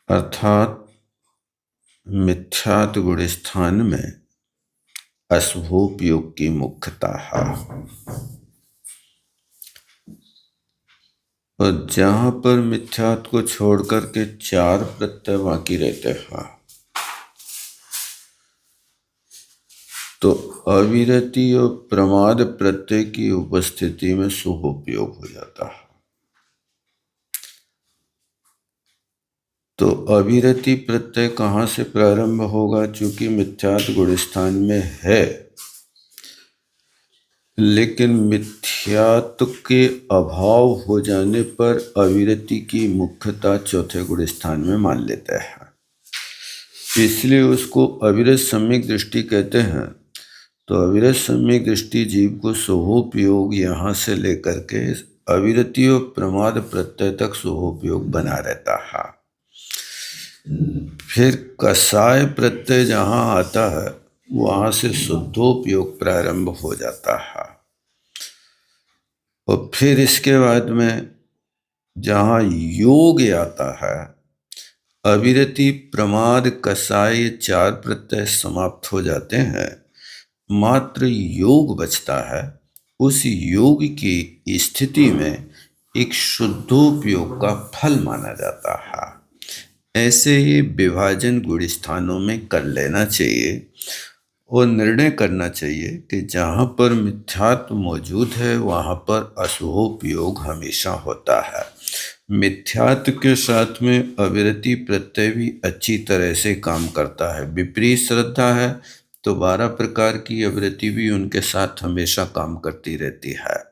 अर्थात मिथ्यात् गुण स्थान में अशुभोपयोग की मुख्यता है। और जहां पर मिथ्यात् को छोड़ करके 4 प्रत्यय बाकी रहते हैं तो अविरति और प्रमाद प्रत्यय की उपस्थिति में शुभ उपयोग हो जाता है। तो अविरति प्रत्यय कहाँ से प्रारंभ होगा? चूंकि मिथ्यात् गुण स्थान में है, लेकिन मिथ्यात् के अभाव हो जाने पर अविरति की मुख्यता चौथे गुण स्थान में मान लेते हैं, इसलिए उसको अविरत सम्यक दृष्टि कहते हैं। तो अविरत सम्यक दृष्टि जीव को शुभोपयोग यहाँ से लेकर के अविरति और प्रमाद प्रत्यय तक शुभोपयोग बना रहता है। फिर कसाय प्रत्यय जहाँ आता है वहाँ से शुद्धोपयोग प्रारंभ हो जाता है। और फिर इसके बाद में जहाँ योग आता है, अविरति प्रमाद कसाय 4 प्रत्यय समाप्त हो जाते हैं, मात्र योग बचता है। उस योग की स्थिति में एक शुद्धोपयोग का फल माना जाता है। ऐसे ही विभाजन गुण स्थानों में कर लेना चाहिए और निर्णय करना चाहिए कि जहाँ पर मिथ्यात्व मौजूद है वहाँ पर अशुभोपयोग हमेशा होता है। मिथ्यात्व के साथ में अविरति प्रत्यय भी अच्छी तरह से काम करता है। विपरीत श्रद्धा है तो 12 प्रकार की अविरति भी उनके साथ हमेशा काम करती रहती है।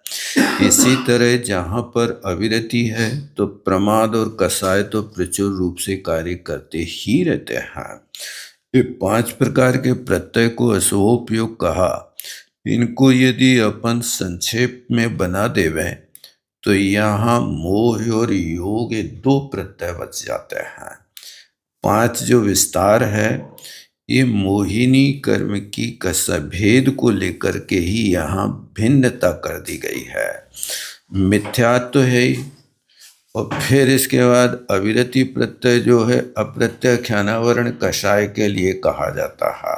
इसी तरह जहाँ पर अविरति है तो प्रमाद और कसाय तो प्रचुर रूप से कार्य करते ही रहते हैं। ये 5 प्रकार के प्रत्यय को अशुभोपयोग कहा। इनको यदि अपन संक्षेप में बना देवें तो यहाँ मोह और योग 2 प्रत्यय बच जाते हैं। 5 जो विस्तार है ये मोहिनी कर्म की कसभेद को लेकर के ही यहाँ भिन्नता कर दी गई है। मिथ्यात्व तो है ही, और फिर इसके बाद अविरति प्रत्यय जो है अप्रत्याख्यानावरण कषाय के लिए कहा जाता है।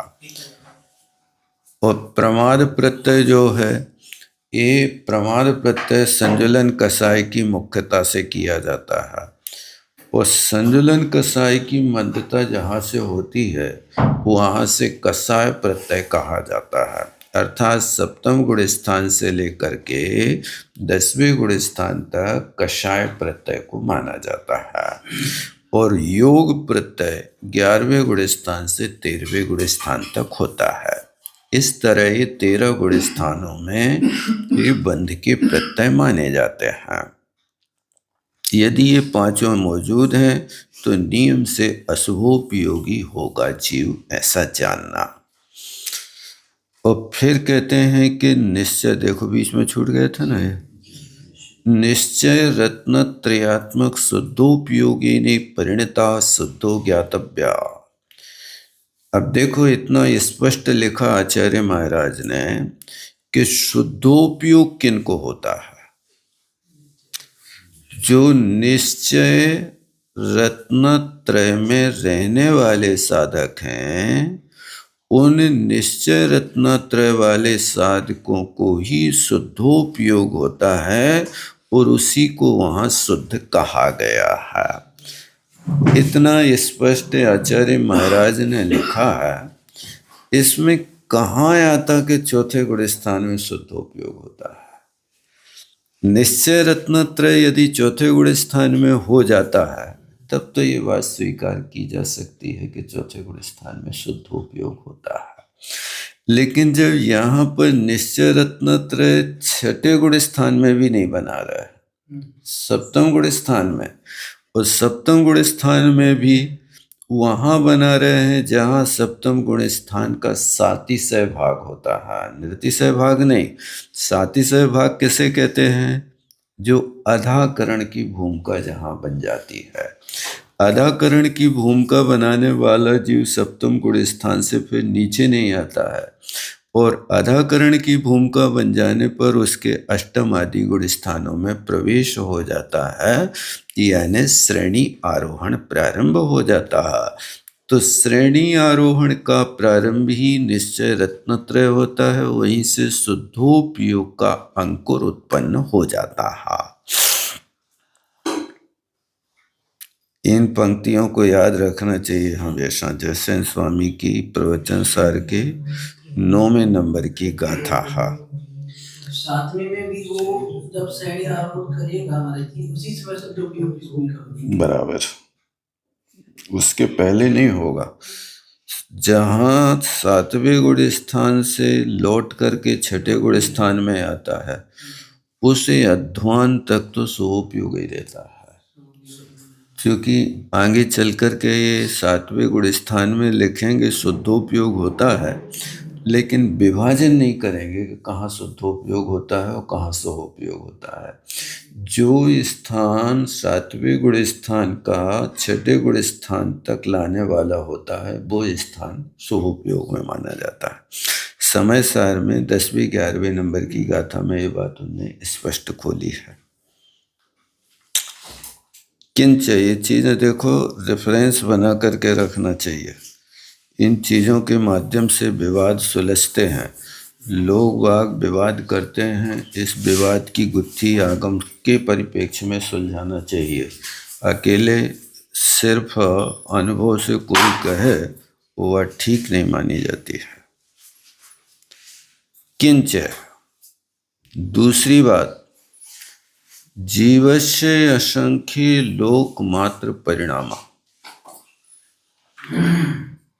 और प्रमाद प्रत्यय जो है ये प्रमाद प्रत्यय संजुलन कषाय की मुख्यता से किया जाता है। और संजुलन कसाय की मंदता जहाँ से होती है वहाँ से कसाय प्रत्यय कहा जाता है। अर्थात सप्तम गुण स्थान से लेकर के 10वें गुण स्थान तक कषाय प्रत्यय को माना जाता है। और योग प्रत्यय 11वें गुण स्थान से 13वें गुण स्थान तक होता है। इस तरह ये 13 गुण स्थानों में ये बंध के प्रत्यय माने जाते हैं। यदि ये 5 मौजूद हैं तो नियम से अशुभोपयोगी होगा जीव, ऐसा जानना। और फिर कहते हैं कि निश्चय, देखो बीच में छूट गया था ना, निश्चय रत्न त्रयात्मक शुद्धोपयोगी ने परिणता शुद्धो ज्ञातव्या। अब देखो इतना स्पष्ट लिखा आचार्य महाराज ने कि शुद्धोपयोग किनको होता है? जो निश्चय रत्नत्रय में रहने वाले साधक हैं, उन निश्चय रत्नत्रय वाले साधकों को ही शुद्धोपयोग होता है और उसी को वहाँ शुद्ध कहा गया है। इतना स्पष्ट आचार्य महाराज ने लिखा है। इसमें कहाँ आता कि चौथे गुण स्थान में शुद्धोपयोग होता है? निश्चय रत्नत्रय यदि चौथे गुण स्थान में हो जाता है तब तो ये बात स्वीकार की जा सकती है कि चौथे गुण स्थान में शुद्धोपयोग होता है। लेकिन जब यहाँ पर निश्चय रत्नत्रय 6ठे गुण स्थान में भी नहीं बना रहा है, सप्तम गुण स्थान में, और सप्तम गुण स्थान में भी वहाँ बना रहे हैं जहाँ सप्तम गुण स्थान का सातिशय भाग होता है, निर्तिशय भाग नहीं। सातिशय भाग किसे कहते हैं? जो अधाकरण की भूमिका जहाँ बन जाती है। अधाकरण की भूमिका बनाने वाला जीव सप्तम गुण स्थान से फिर नीचे नहीं आता है और अधाकरण की भूमिका बन जाने पर उसके अष्टम आदि गुण स्थानों में प्रवेश हो जाता है, यानी श्रेणी आरोहण प्रारंभ हो जाता है। तो श्रेणी आरोहण का प्रारंभ ही निश्चय रत्नत्रय होता है, वहीं से शुद्धोपयोग का अंकुर उत्पन्न हो जाता है। इन पंक्तियों को याद रखना चाहिए हमेशा। जैसे स्वामी की प्रवचन सार के 9वें नंबर की गाथा है। सातवें में भी वो जब श्रेणी आरोहण करेगा महाराज जी, उसी समय शुद्धोपयोग की भूमिका होगी। बराबर, उसके पहले नहीं होगा। जहाँ सातवें गुण स्थान से लौट करके छठे गुण स्थान में आता है, उसे अध्वान तक तो सोपयोग ही रहता है, क्योंकि आगे चल कर के ये सातवें गुण स्थान में लिखेंगे शुद्धोपयोग होता है, लेकिन विभाजन नहीं करेंगे कि कहाँ शुद्धोपयोग होता है और कहाँ सोपयोग होता है। जो स्थान सातवें गुण स्थान का छठे गुण स्थान तक लाने वाला होता है, वो स्थान सोपयोग में माना जाता है। समय सार में 10वें 11वें नंबर की गाथा में ये बात उन्होंने स्पष्ट खोली है। किंच ये चीज़ें देखो रेफरेंस बना करके रखना चाहिए। इन चीज़ों के माध्यम से विवाद सुलझते हैं, लोग वाग विवाद करते हैं। इस विवाद की गुत्थी आगम के परिप्रेक्ष्य में सुलझाना चाहिए। अकेले सिर्फ अनुभव से कोई कहे वह ठीक नहीं मानी जाती है। किंच दूसरी बात, जीवस्य असंख्य लोक मात्र परिणाम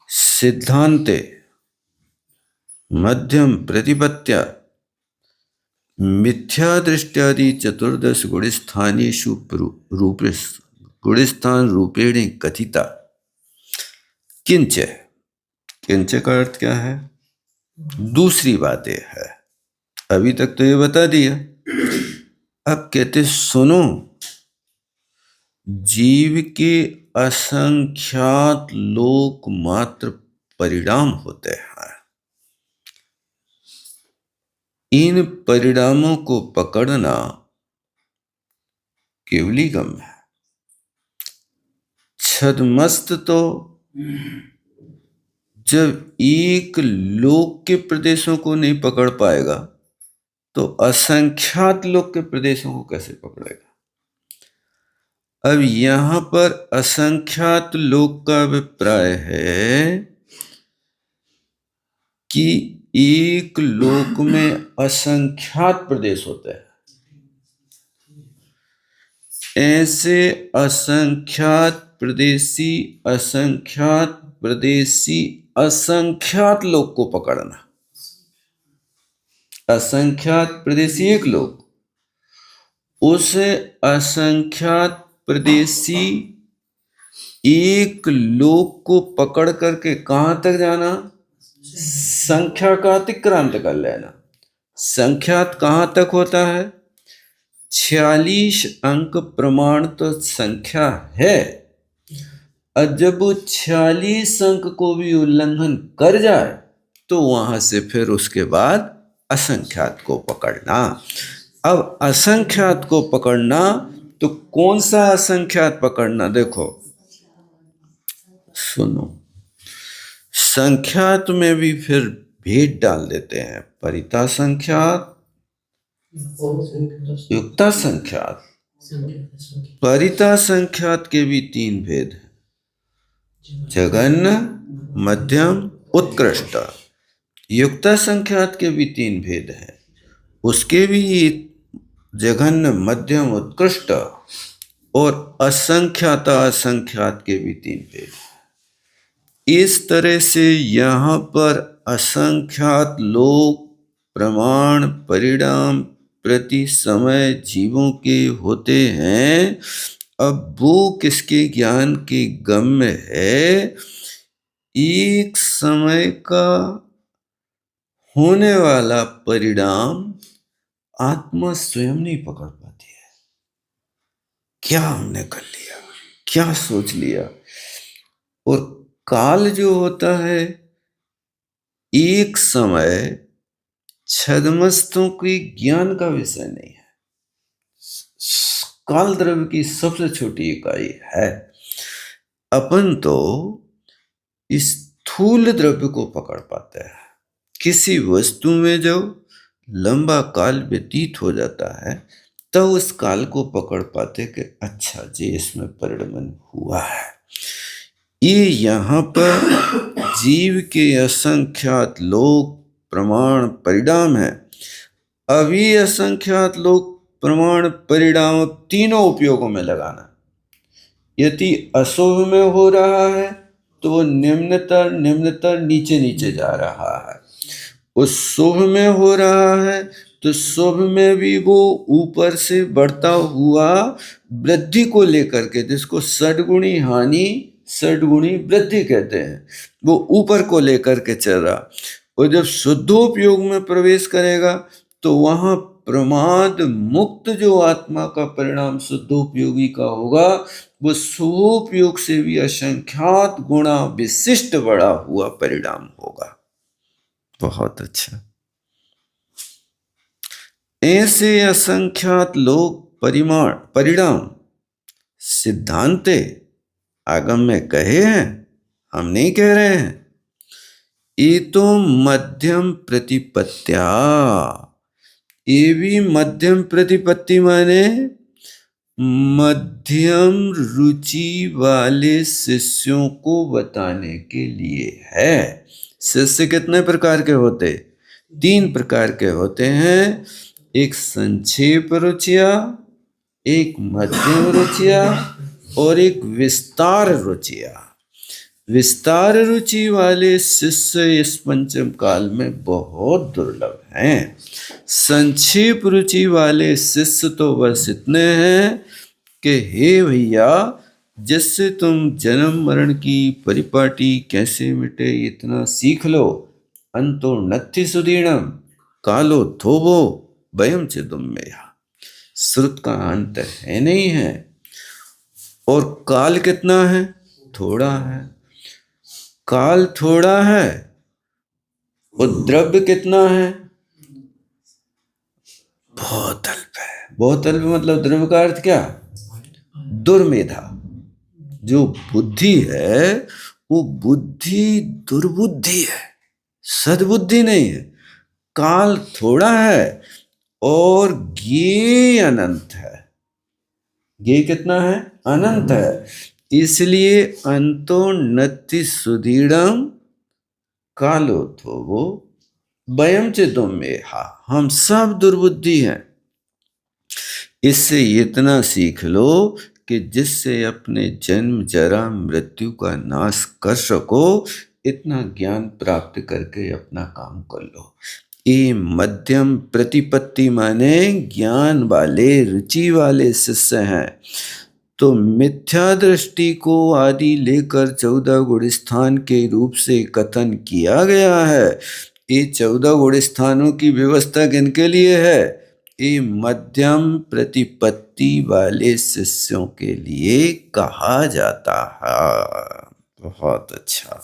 सिद्धांते मध्यम प्रतिपत्त्या मिथ्या दृष्टादि 14 गुणस्थानेषु गुणस्थान रूपेण कथिता। किंच, किंच का अर्थ क्या है? दूसरी बात यह है, अभी तक तो ये बता दिया। अब कहते सुनो, जीव के असंख्यात लोक मात्र परिणाम होते हैं। इन परिणामों को पकड़ना केवली गम है। छद्मस्त तो जब एक लोक के प्रदेशों को नहीं पकड़ पाएगा तो असंख्यात लोक के प्रदेशों को कैसे पकड़ेगा? अब यहां पर असंख्यात लोक का अभिप्राय है कि एक लोक में असंख्यात प्रदेश होते हैं। ऐसे असंख्यात प्रदेशी असंख्यात लोक को पकड़ना। असंख्यात प्रदेशी एक लोक, उस असंख्यात प्रदेशी एक लोक को पकड़ करके कहां तक जाना? संख्या का अतिक्रांत कर लेना। संख्यात कहां तक होता है? 46 अंक प्रमाण तो संख्या है, और जब वो 46 अंक को भी उल्लंघन कर जाए तो वहां से फिर उसके बाद असंख्यात को पकड़ना। अब असंख्यात को पकड़ना तो कौन सा असंख्यात पकड़ना? देखो सुनो, संख्यात में भी फिर भेद डाल देते हैं, परिता संख्यात, युक्ता संख्यात। परिता संख्यात के भी 3 भेद हैं, जघन्य, मध्यम, उत्कृष्ट। युक्ता संख्यात के भी 3 भेद हैं, उसके भी जघन्य, मध्यम, उत्कृष्ट, और असंख्याता असंख्यात के भी 3 भेद हैं। इस तरह से यहाँ पर असंख्यात लोक प्रमाण परिणाम प्रति समय जीवों के होते हैं। अब वो किसके ज्ञान के गम में है? एक समय का होने वाला परिणाम आत्मा स्वयं नहीं पकड़ पाती है। क्या हमने कर लिया, क्या सोच लिया। और काल जो होता है, एक समय छद्मस्तों की ज्ञान का विषय नहीं है, काल द्रव्य की सबसे छोटी इकाई है। अपन तो इस स्थूल द्रव्य को पकड़ पाते हैं। किसी वस्तु में जो लंबा काल व्यतीत हो जाता है तब उस काल को पकड़ पाते कि अच्छा जी इसमें परिणमन हुआ है। ये यहाँ पर जीव के असंख्यात लोक प्रमाण परिणाम है। अभी असंख्यात लोक प्रमाण परिणाम तीनों उपयोगों में लगाना। यदि अशुभ में हो रहा है तो वो निम्नतर नीचे नीचे जा रहा है। उस शुभ में हो रहा है तो शुभ में भी वो ऊपर से बढ़ता हुआ वृद्धि को लेकर के, जिसको षड्गुणी हानि षड्गुणी वृद्धि कहते हैं, वो ऊपर को लेकर के चल रहा। और जब शुद्धोपयोग में प्रवेश करेगा तो वहां प्रमाद मुक्त जो आत्मा का परिणाम शुद्धोपयोगी का होगा वो शुभोपयोग से भी असंख्यात गुणा विशिष्ट बड़ा हुआ परिणाम होगा। बहुत अच्छा। ऐसे असंख्यात लोक परिणाम सिद्धांते आगम में कहे हैं, हम नहीं कह रहे हैं। ये तो मध्यम प्रतिपत्त्या, ये भी मध्यम प्रतिपत्ति माने मध्यम रुचि वाले शिष्यों को बताने के लिए है। शिष्य कितने प्रकार के होते? 3 प्रकार के होते हैं। एक संक्षेप रुचिया, एक मध्यम रुचिया और एक विस्तार रुचिया। विस्तार रुचि वाले शिष्य इस पंचम काल में बहुत दुर्लभ हैं। संक्षेप रुचि वाले शिष्य तो बस इतने हैं कि हे भैया, जिससे तुम जन्म मरण की परिपाटी कैसे मिटे इतना सीख लो। अंतो नत्थि सुदीर्णम कालो थोबो वयम चिदुम्मेया। श्रुत का अंत है नहीं है और काल कितना है? थोड़ा है। काल थोड़ा है और द्रव्य कितना है? बहुत अल्प है। बहुत अल्प मतलब द्रव्य का अर्थ क्या? दुर्मेधा। जो बुद्धि है वो बुद्धि दुर्बुद्धि है, सद्बुद्धि नहीं है। काल थोड़ा है और ज्ञेय अनंत है। ज्ञेय कितना है? अनंत है। इसलिए अंतो नत्थि सुदीर्णम कालो थोबो वयम चिदुम्मेहा, हम सब दुर्बुद्धि हैं। इससे इतना सीख लो कि जिससे अपने जन्म जरा मृत्यु का नाश कर सको, इतना ज्ञान प्राप्त करके अपना काम कर लो। ये मध्यम प्रतिपत्ति माने ज्ञान वाले रुचि वाले शिष्य हैं। तो मिथ्या दृष्टि को आदि लेकर 14 गुण स्थान के रूप से कथन किया गया है। ये 14 गुण स्थानों की व्यवस्था किनके लिए है? ये मध्यम प्रतिपत्ति वाले शिष्यों के लिए कहा जाता है। बहुत अच्छा।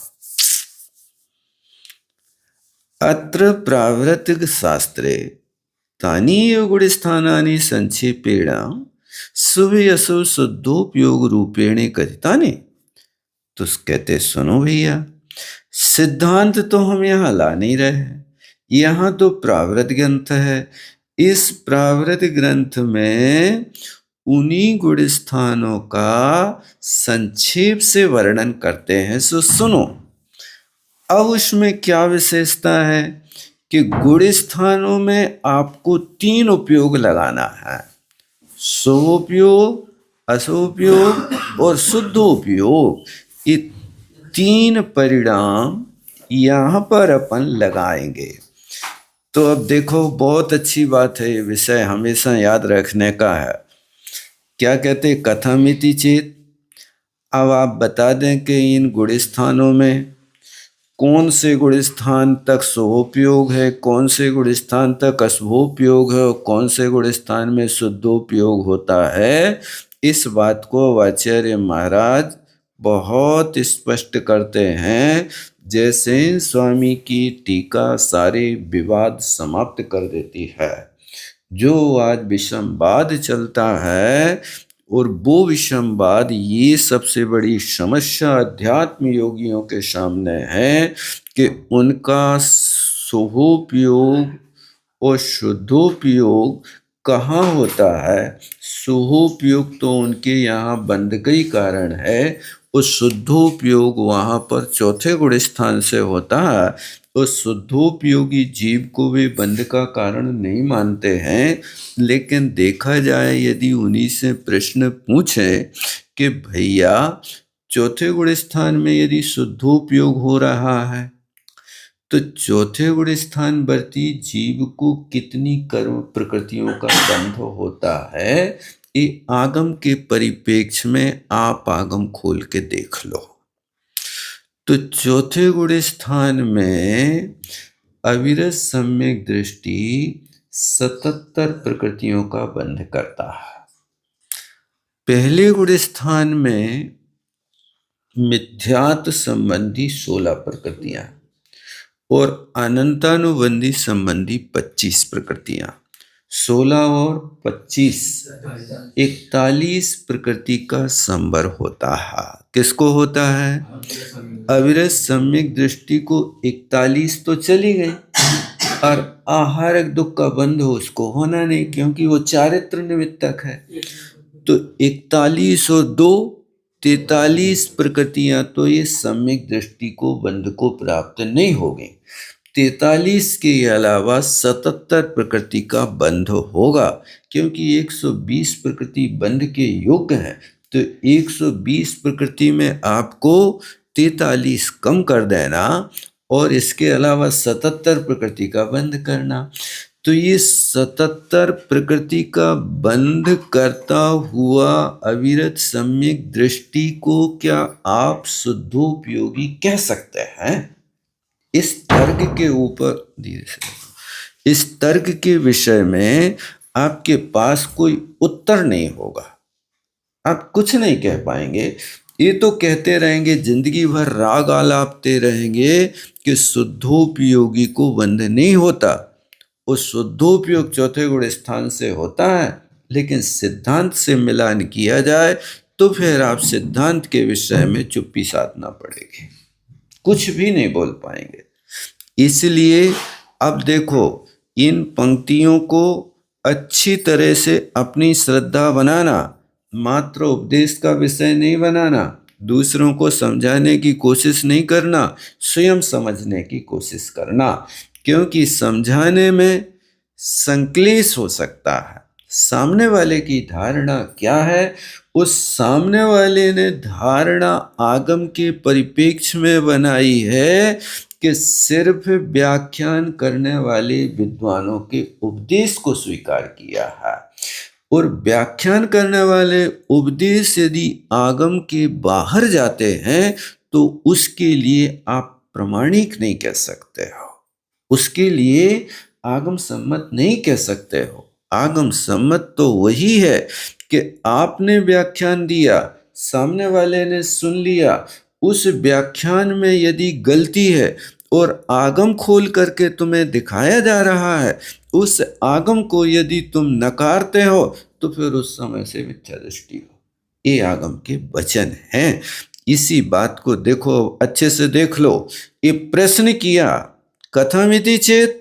अत्र प्रावृत्तिक शास्त्रे तानि एव गुणस्थानानि संक्षेपेण शुभ अशुभ शुद्धोपयोग रूपेण कथितानि। तो कहते सुनो भैया, सिद्धांत तो हम यहाँ ला नहीं रहे हैं, यहाँ तो प्रावृत ग्रंथ है। इस प्रावृत ग्रंथ में उन्हीं गुण स्थानों का संक्षेप से वर्णन करते हैं। सो सुनो, अब उसमें क्या विशेषता है कि गुण स्थानों में आपको 3 उपयोग लगाना है, शुभोपयोग, अशुभोपयोग और शुद्धोपयोग। ये 3 परिणाम यहाँ पर अपन लगाएंगे। तो अब देखो, बहुत अच्छी बात है, ये विषय हमेशा याद रखने का है। क्या कहते? कथमिति चेत। अब आप बता दें कि इन गुण स्थानों में कौन से गुण स्थान तक शुभोपयोग है, कौन से गुण स्थान तक अशुभोपयोग है और कौन से गुण स्थान में शुद्धोपयोग होता है। इस बात को आचार्य महाराज बहुत स्पष्ट करते हैं, जैसे स्वामी की टीका सारे विवाद समाप्त कर देती है। जो आज विषमवाद चलता है और वो विषमवाद, ये सबसे बड़ी समस्या अध्यात्म योगियों के सामने है कि उनका शुभोपयोग और शुद्धोपयोग कहाँ होता है। शुभोपयोग तो उनके यहाँ बंद का ही कारण है, और शुद्धोपयोग वहाँ पर चौथे गुण स्थान से होता है। तो शुद्धोपयोगी जीव को भी बंद का कारण नहीं मानते हैं। लेकिन देखा जाए, यदि उन्हीं से प्रश्न पूछे कि भैया चौथे गुण स्थान में यदि शुद्धोपयोग हो रहा है, तो चौथे गुण स्थान वर्ती जीव को कितनी कर्म प्रकृतियों का बंध होता है, ये आगम के परिप्रेक्ष्य में आप आगम खोल के देख लो। तो चौथे गुण स्थान में अविरत सम्यक दृष्टि 77 प्रकृतियों का बंध करता है। पहले गुण स्थान में मिथ्यात्व संबंधी 16 प्रकृतियां और अनंतानुबंधी संबंधी 25 प्रकृतियां। 16 और 25 41 प्रकृति का संवर होता है। किसको होता है? अविरत सम्यक दृष्टि को 41 तो चली गई, और आहारक दुख का बंध उसको होना नहीं, क्योंकि वो चारित्र निमित्तक है। तो 41 और 2 43 प्रकृतियां तो ये सम्यक दृष्टि को बंध को प्राप्त नहीं होगी। 43 के अलावा 77 प्रकृति का बंध होगा, क्योंकि 120 प्रकृति बंध के योग्य है। तो 120 प्रकृति में आपको 43 कम कर देना और इसके अलावा 77 प्रकृति का बंध करना। तो ये 77 प्रकृति का बंध करता हुआ अविरत सम्यक दृष्टि को क्या आप शुद्धोपयोगी कह सकते हैं? इस तर्क के ऊपर धीरे से, इस तर्क के विषय में आपके पास कोई उत्तर नहीं होगा, आप कुछ नहीं कह पाएंगे। ये तो कहते रहेंगे, जिंदगी भर राग आलापते रहेंगे कि शुद्धोपयोगी को बंध नहीं होता। उस शुद्धोपयोग चौथे गुण स्थान से होता है, लेकिन सिद्धांत से मिलान किया जाए तो फिर आप सिद्धांत के विषय में चुप्पी साधना पड़ेगी, कुछ भी नहीं बोल पाएंगे। इसलिए अब देखो, इन पंक्तियों को अच्छी तरह से अपनी श्रद्धा बनाना, मात्र उपदेश का विषय नहीं बनाना, दूसरों को समझाने की कोशिश नहीं करना, स्वयं समझने की कोशिश करना, क्योंकि समझाने में संक्लेश हो सकता है। सामने वाले की धारणा क्या है, उस सामने वाले ने धारणा आगम के परिप्रेक्ष्य में बनाई है कि सिर्फ व्याख्यान करने वाले विद्वानों के उपदेश को स्वीकार किया है, और व्याख्यान करने वाले उपदेश यदि आगम के बाहर जाते हैं तो उसके लिए आप प्रमाणिक नहीं कह सकते हो, उसके लिए आगम सम्मत नहीं कह सकते हो। आगम सम्मत तो वही है कि आपने व्याख्यान दिया, सामने वाले ने सुन लिया, उस व्याख्यान में यदि गलती है और आगम खोल करके तुम्हें दिखाया जा रहा है, उस आगम को यदि तुम नकारते हो तो फिर उस समय से मिथ्या दृष्टि हो। ये आगम के वचन हैं। इसी बात को देखो, अच्छे से देख लो। ये प्रश्न किया, कथमिति चेत,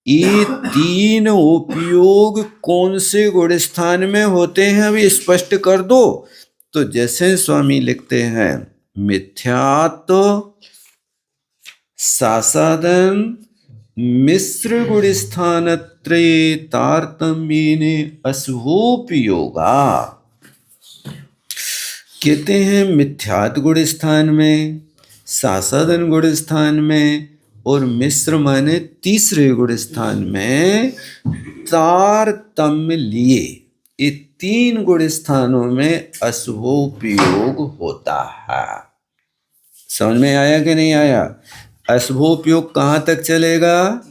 ये 3 उपयोग कौन से गुण स्थान में होते हैं, अभी स्पष्ट कर दो। तो जैसे स्वामी लिखते हैं, मिथ्यात्व, सासादन, मिश्र गुण स्थान त्रये तारतम्येने अशुभोपयोगा। कहते हैं मिथ्यात्व गुण स्थान में, सासादन गुण स्थान में और मिश्र माने तीसरे गुण स्थान में तारतम्य लिए, ये 3 गुण स्थानों में अशुभोपयोग होता है। समझ में आया कि नहीं आया? अशुभोपयोग कहाँ तक चलेगा?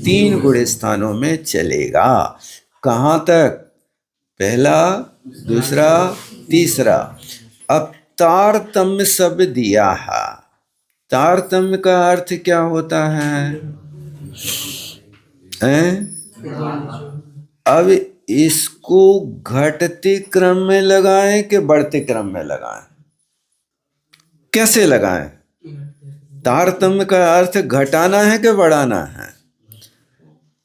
3 गुण स्थानों में चलेगा। कहाँ तक? पहला, दूसरा, तीसरा। अब तारतम्य शब्द दिया है। तारतम्य का अर्थ क्या होता है? अब इसको घटते क्रम में लगाएं कि बढ़ते क्रम में लगाएं? कैसे लगाएं? तारतम्य का अर्थ घटाना है कि बढ़ाना है?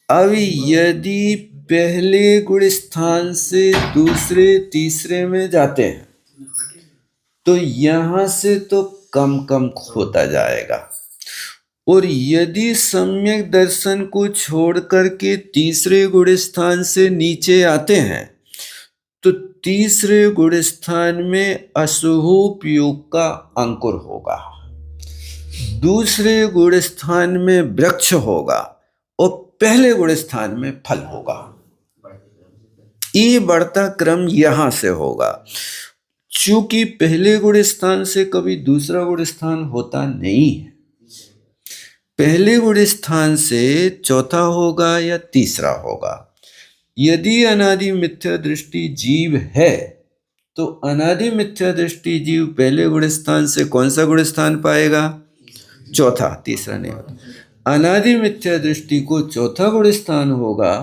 अब यदि पहले गुण स्थान से दूसरे तीसरे में जाते हैं तो यहां से तो कम कम होता जाएगा, और यदि सम्यक दर्शन को छोड़ करके तीसरे गुण स्थान से नीचे आते हैं तो तीसरे गुण स्थान में अशुभ योग का अंकुर होगा, दूसरे गुण स्थान में वृक्ष होगा और पहले गुण स्थान में फल होगा। ये बढ़ता क्रम यहां से होगा। चूंकि पहले गुण स्थान से कभी दूसरा गुण स्थान होता नहीं है, पहले गुण स्थान से चौथा होगा या तीसरा होगा। यदि अनादि मिथ्या दृष्टि जीव है तो अनादि मिथ्या दृष्टि जीव पहले गुण स्थान से कौन सा गुण स्थान पाएगा? चौथा, तीसरा नहीं होता। अनादि मिथ्या दृष्टि को चौथा गुण स्थान होगा,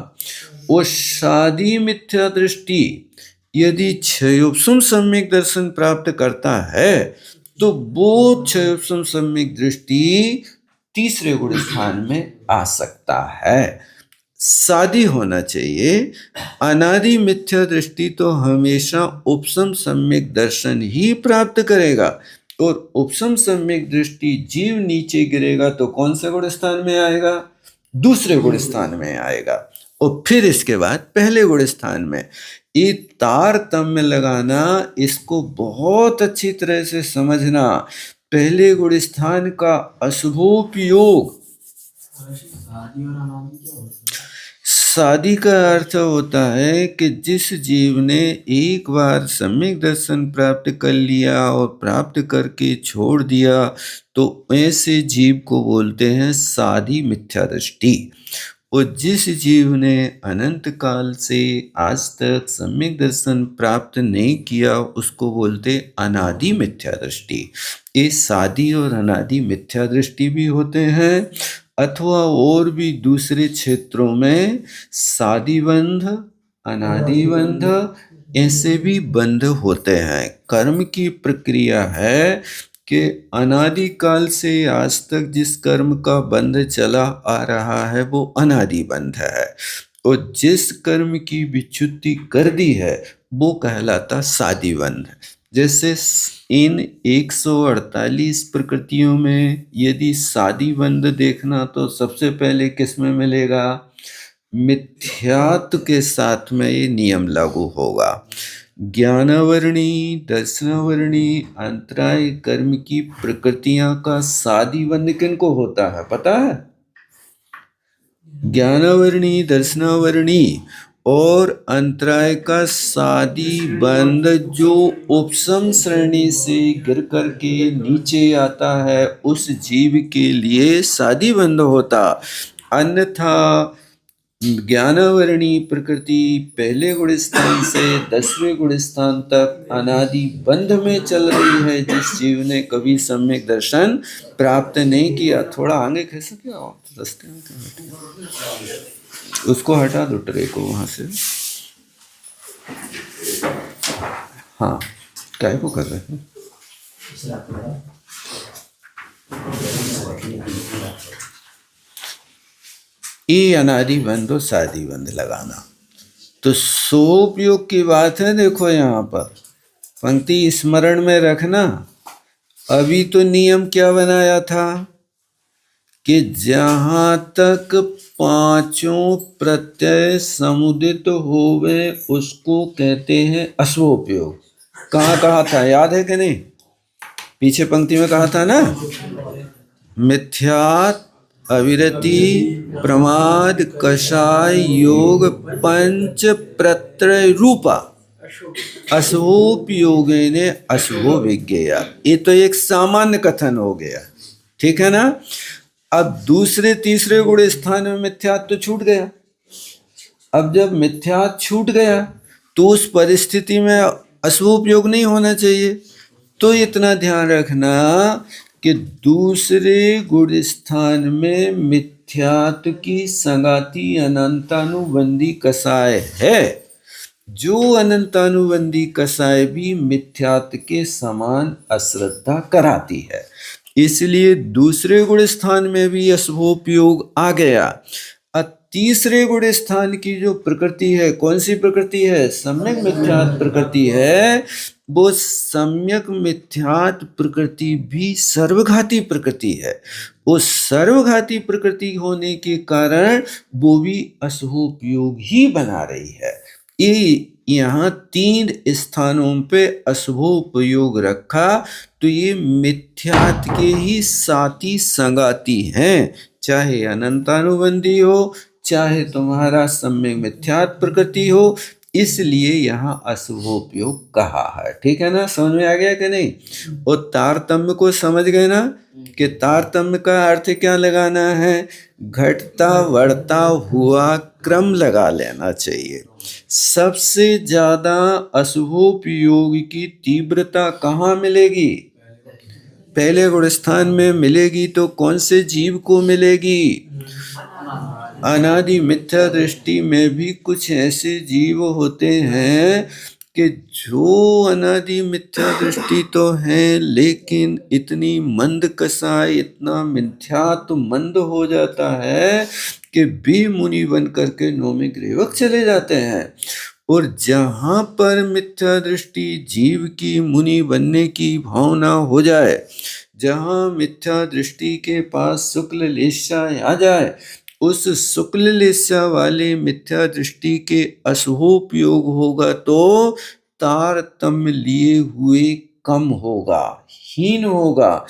और शादी मिथ्या दृष्टि यदि क्षयोपम सम्यक दर्शन प्राप्त करता है तो वो क्षयोपम सम्यक दृष्टि तीसरे गुण स्थान में आ सकता है। शादी होना चाहिए। अनादि मिथ्या दृष्टि तो हमेशा उपसम सम्यक दर्शन ही प्राप्त करेगा, और उपसम सम्यक दृष्टि जीव नीचे गिरेगा तो कौन से गुण स्थान में आएगा? दूसरे गुण स्थान में आएगा, और फिर इसके बाद पहले गुण स्थान में। ये तारतम्य लगाना, इसको बहुत अच्छी तरह से समझना। पहले गुण स्थान का अशुभोपयोग। शादी का अर्थ होता है कि जिस जीव ने एक बार सम्यक दर्शन प्राप्त कर लिया और प्राप्त करके छोड़ दिया तो ऐसे जीव को बोलते हैं शादी मिथ्या दृष्टि। और जिस जीव ने अनंत काल से आज तक सम्यक दर्शन प्राप्त नहीं किया उसको बोलते अनादि मिथ्या दृष्टि। ये शादी और अनादि मिथ्या दृष्टि भी होते हैं, अथवा और भी दूसरे क्षेत्रों में शादी बंध, अनादि बंध, ऐसे भी बंध होते हैं। कर्म की प्रक्रिया है कि अनादि काल से आज तक जिस कर्म का बंध चला आ रहा है वो अनादि बंध है, और जिस कर्म की विच्युति कर दी है वो कहलाता शादी बंध। जैसे इन 148 प्रकृतियों में यदि शादी बंध देखना तो सबसे पहले किस में मिलेगा? मिथ्यात्व के साथ में ये नियम लागू होगा। ज्ञानावरणी, दर्शनावरणी, अंतराय कर्म की प्रकृतियां का शादी बंध किनको होता है पता है? ज्ञानावरणी, दर्शनावरणी और अंतराय का शादी बंध जो उपसम श्रेणी से गिर करके नीचे आता है उस जीव के लिए शादी बंध होता। अन्यथा ज्ञानावरणी प्रकृति पहले गुण स्थान से 10वें गुण स्थान तक अनादि बंध में चल रही है। जिस जीव ने कभी सम्यक दर्शन प्राप्त नहीं किया, थोड़ा आगे खिसक क्या रास्ते में उसको हटा दो ट्रे को वहां से। हाँ, क्या को कर रहे हैं? ये अनादि बंध और शादी बंध लगाना तो सोपयोग की बात है। देखो यहाँ पर पंक्ति स्मरण में रखना। अभी तो नियम क्या बनाया था कि जहां तक पांचों प्रत्यय समुदित होवे उसको कहते हैं अश्वोपयोग। कहाँ कहा था याद है कि नहीं? पीछे पंक्ति में कहा था ना, मिथ्यात्, अविरति, प्रमाद, कषाय, योग, पंच प्रत्यय रूपा अशुभोपयोगे ने अशुभो विज्ञेया। ये तो एक सामान्य कथन हो गया, ठीक है ना। अब दूसरे तीसरे गुण स्थान में मिथ्यात् तो छूट गया। अब जब मिथ्यात् छूट गया तो उस परिस्थिति में अशुभोपयोग नहीं होना चाहिए। तो इतना ध्यान रखना कि दूसरे गुण स्थान में मिथ्यात्व की संगाति अनंतानुबंधी कसाय है, जो अनंतानुबंधी कसाय भी मिथ्यात्व के समान अश्रद्धा कराती है। इसलिए दूसरे गुण स्थान में भी अशुभोपयोग आ गया। तीसरे गुण स्थान की जो प्रकृति है, कौन सी प्रकृति है? सम्यक मिथ्यात्व प्रकृति है। वो सम्यक मिथ्यात्व प्रकृति भी सर्वघाती प्रकृति है। वो सर्वघाती प्रकृति होने के कारण वो भी अशुभोपयोग ही बना रही है। ये यहाँ 3 स्थानों पे अशुभोपयोग रखा, तो ये मिथ्यात्व के ही साथी संगाती हैं, चाहे अनंतानुबंधी हो, चाहे तुम्हारा सम्यक मिथ्यात्व प्रकृति हो, इसलिए यहाँ अशुभोपयोग कहा है। ठीक है ना, समझ में आ गया कि नहीं? और तारतम्य को समझ गए ना कि तारतम्य का अर्थ क्या लगाना है? घटता बढ़ता हुआ क्रम लगा लेना चाहिए। सबसे ज्यादा अशुभोपयोग की तीव्रता कहाँ मिलेगी? पहले गुण स्थान में मिलेगी। तो कौन से जीव को मिलेगी? अनादि मिथ्या दृष्टि में भी कुछ ऐसे जीव होते हैं कि जो अनादि मिथ्या दृष्टि तो है, लेकिन इतनी मंद कसाय, इतना मिथ्यात्व मंद हो जाता है कि भी मुनि बन करके नौमे ग्रेवक चले जाते हैं। और जहाँ पर मिथ्या दृष्टि जीव की मुनि बनने की भावना हो जाए, जहाँ मिथ्या दृष्टि के पास शुक्ल लेशा आ जाए, उस शुक्ल लेशा वाले मिथ्या दृष्टि के अशुभोपयोग होगा तो तारतम्य लिए हुए कम होगा, हीन होगा।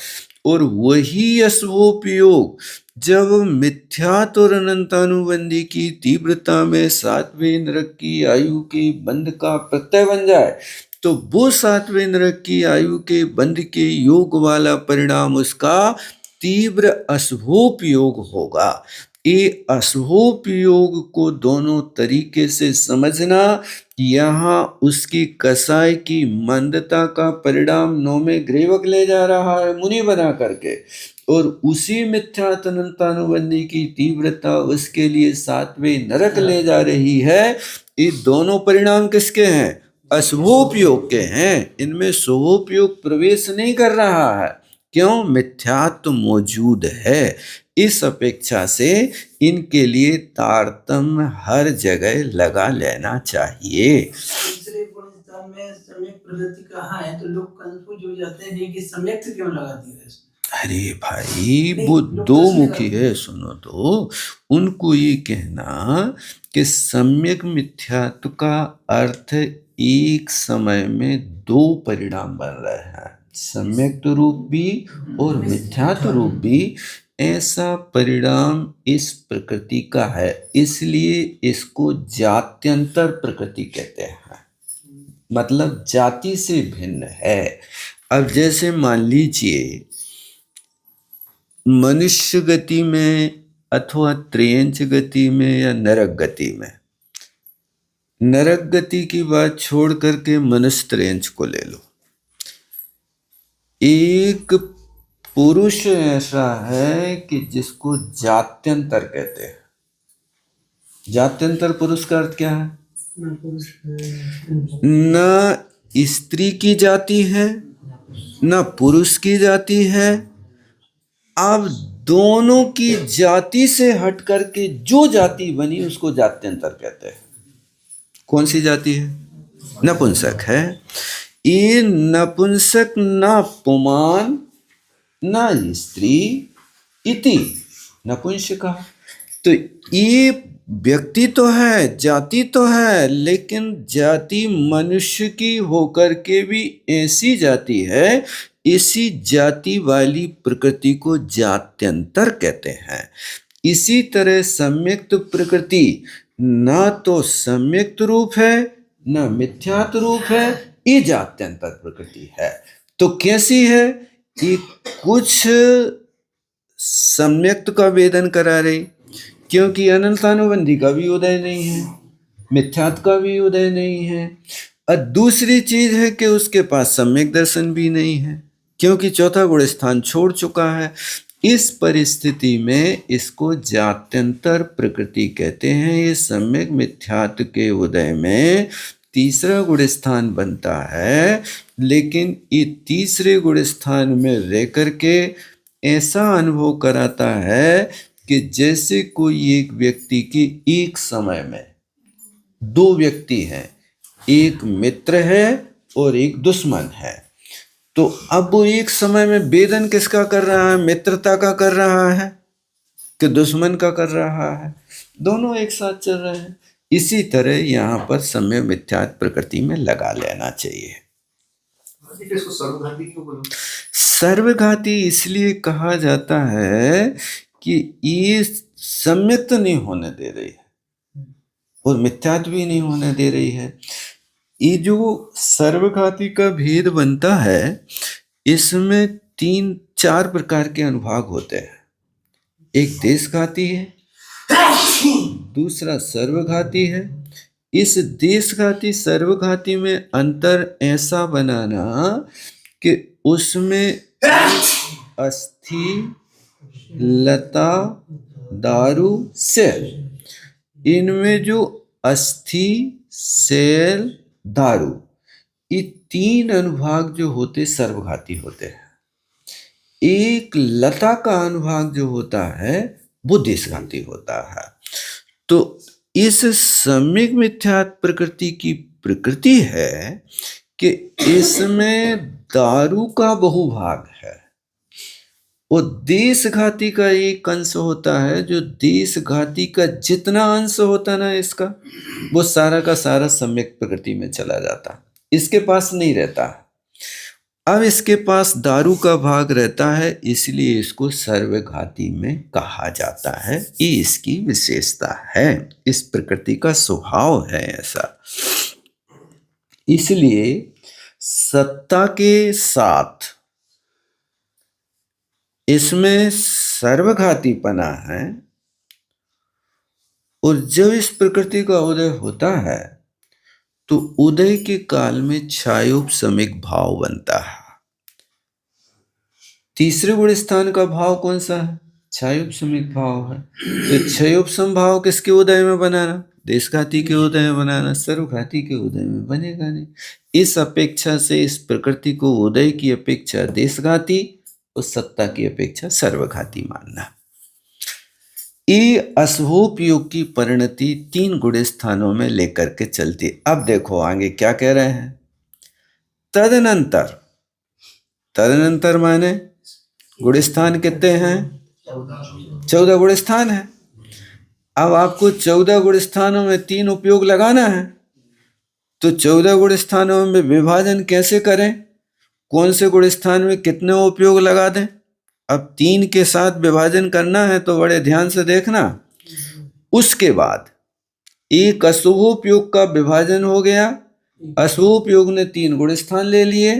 और वही अशुभोपयोग जब मिथ्यात्व और अनंतानुबंधी की तीव्रता में 7वें नरक की आयु के बंध का प्रत्यय बन जाए, तो वो 7वें नरक की आयु के बंध के योग वाला परिणाम उसका तीव्र अशुभोपयोग होगा। ये अशुभोपयोग को दोनों तरीके से समझना। यहाँ उसकी कसाई की मंदता का परिणाम नौमे ग्रेवक ले जा रहा है मुनि बना करके, और उसी मिथ्यात्वनुबंधी की तीव्रता उसके लिए 7वें नरक ले जा रही है। ये दोनों परिणाम किसके हैं? अशुभोपयोग के हैं। इनमें शुभोपयोग प्रवेश नहीं कर रहा है। क्यों? मिथ्यात्व मौजूद है। इस अपेक्षा से इनके लिए तारतम्य हर जगह लगा लेना चाहिए। तीसरे गुण स्थान में सम्यक प्रकृति कहाँ है, तो लोग कंफ्यूज हो जाते हैं कि सम्यक क्यों लगा दिया है। अरे भाई, वो दो मुखी है। सुनो तो, उनको ये कहना कि सम्यक मिथ्यात्व का अर्थ एक समय में 2 परिणाम बन रहे हैं, सम्यक रूप भी और मिथ्यात्व रूप भी। ऐसा परिणाम इस प्रकृति का है, इसलिए इसको जात्यंतर प्रकृति कहते हैं, मतलब जाति से भिन्न है। अब जैसे मान लीजिए मनुष्य गति में अथवा त्रियंच गति में या नरक गति में, नरक गति की बात छोड़ करके मनुष्य त्रियंच को ले लो। एक पुरुष ऐसा है कि जिसको जात्यंतर कहते हैं। जात्यंतर पुरुष का अर्थ क्या है? न स्त्री की जाति है न पुरुष की जाति है। अब दोनों की जाति से हट करके जो जाति बनी उसको जात्यंतर कहते हैं। कौन सी जाति है? नपुंसक है। ये नपुंसक न पुमान न स्त्री इति नपुंसका। तो ये व्यक्ति तो है, जाति तो है, लेकिन जाति मनुष्य की होकर के भी ऐसी जाति है, इसी जाति वाली प्रकृति को जात्यंतर कहते हैं। इसी तरह सम्यक्त प्रकृति न तो सम्यक्त रूप है न मिथ्यात्व रूप है, ये जात्यंतर प्रकृति है। तो कैसी है? ये कुछ सम्यक्त का वेदन करा रही, क्योंकि अनंतानुबंधी का भी उदय नहीं है, मिथ्यात्व का भी उदय नहीं है, और दूसरी चीज है कि उसके पास सम्यक दर्शन भी नहीं है, क्योंकि चौथा गुण स्थान छोड़ चुका है। इस परिस्थिति में इसको जात्यंतर प्रकृति कहते हैं। ये सम्यक मिथ्यात्व के उदय में तीसरा गुण स्थान बनता है, लेकिन ये तीसरे गुण स्थान में रह करके ऐसा अनुभव कराता है कि जैसे कोई एक व्यक्ति की एक समय में दो व्यक्ति हैं, एक मित्र है और एक दुश्मन है। तो अब वो एक समय में वेदन किसका कर रहा है, मित्रता का कर रहा है कि दुश्मन का कर रहा है? दोनों एक साथ चल रहे हैं। इसी तरह यहाँ पर समय मिथ्यात्व प्रकृति में लगा लेना चाहिए। इसको सर्वघाती क्यों बोला? सर्वघाती इसलिए कहा जाता है कि ये सम्यक तो नहीं होने दे रही है और मिथ्यात्व भी नहीं होने दे रही है। ये जो सर्वघाती का भेद बनता है, इसमें 3-4 प्रकार के अनुभाग होते हैं। एक देशघाती है, दूसरा सर्वघाती है। इस देशघाती सर्वघाती में अंतर ऐसा बनाना कि उसमें अस्थि, लता, दारू, सेल, इनमें जो अस्थि, सेल, दारू, ये 3 अनुभाग जो होते सर्वघाती होते हैं। एक लता का अनुभाग जो होता है वो देशघाती होता है। तो इस सम्यक मिथ्यात्व प्रकृति की प्रकृति है कि इसमें दारू का बहुभाग है और देशघाती का एक अंश होता है। जो देशघाती का जितना अंश होता ना इसका, वो सारा का सारा सम्यक प्रकृति में चला जाता, इसके पास नहीं रहता। अब इसके पास दारू का भाग रहता है, इसलिए इसको सर्वघाती में कहा जाता है। ये इसकी विशेषता है, इस प्रकृति का स्वभाव है ऐसा। इसलिए सत्ता के साथ इसमें सर्वघातीपना है और जब इस प्रकृति का उदय होता है तो उदय के काल में क्षयोपशमिक भाव बनता है। तीसरे गुण स्थान का भाव कौन सा है? क्षयोपशमिक भाव है। तो क्षयोपशम भाव किसके उदय में बनाना? देशघाती के उदय में बनाना, सर्वघाती के उदय में बनेगा नहीं। इस अपेक्षा से इस प्रकृति को उदय की अपेक्षा देशघाती और सत्ता की अपेक्षा सर्वघाती मानना। ये अशुभोपयोग की परिणति 3 गुण स्थानों में लेकर के चलती। अब देखो आगे क्या कह रहे हैं। तदनंतर, तदनंतर माने गुण स्थान कितने हैं? 14 गुण स्थान है। अब आपको 14 गुण स्थानों में 3 उपयोग लगाना है, तो 14 गुण स्थानों में विभाजन कैसे करें? कौन से गुण स्थान में कितने उपयोग लगा दें? अब 3 के साथ विभाजन करना है तो बड़े ध्यान से देखना। उसके बाद एक अशुभोपयोग का विभाजन हो गया, अशुभोपयोग ने 3 गुण स्थान ले लिए।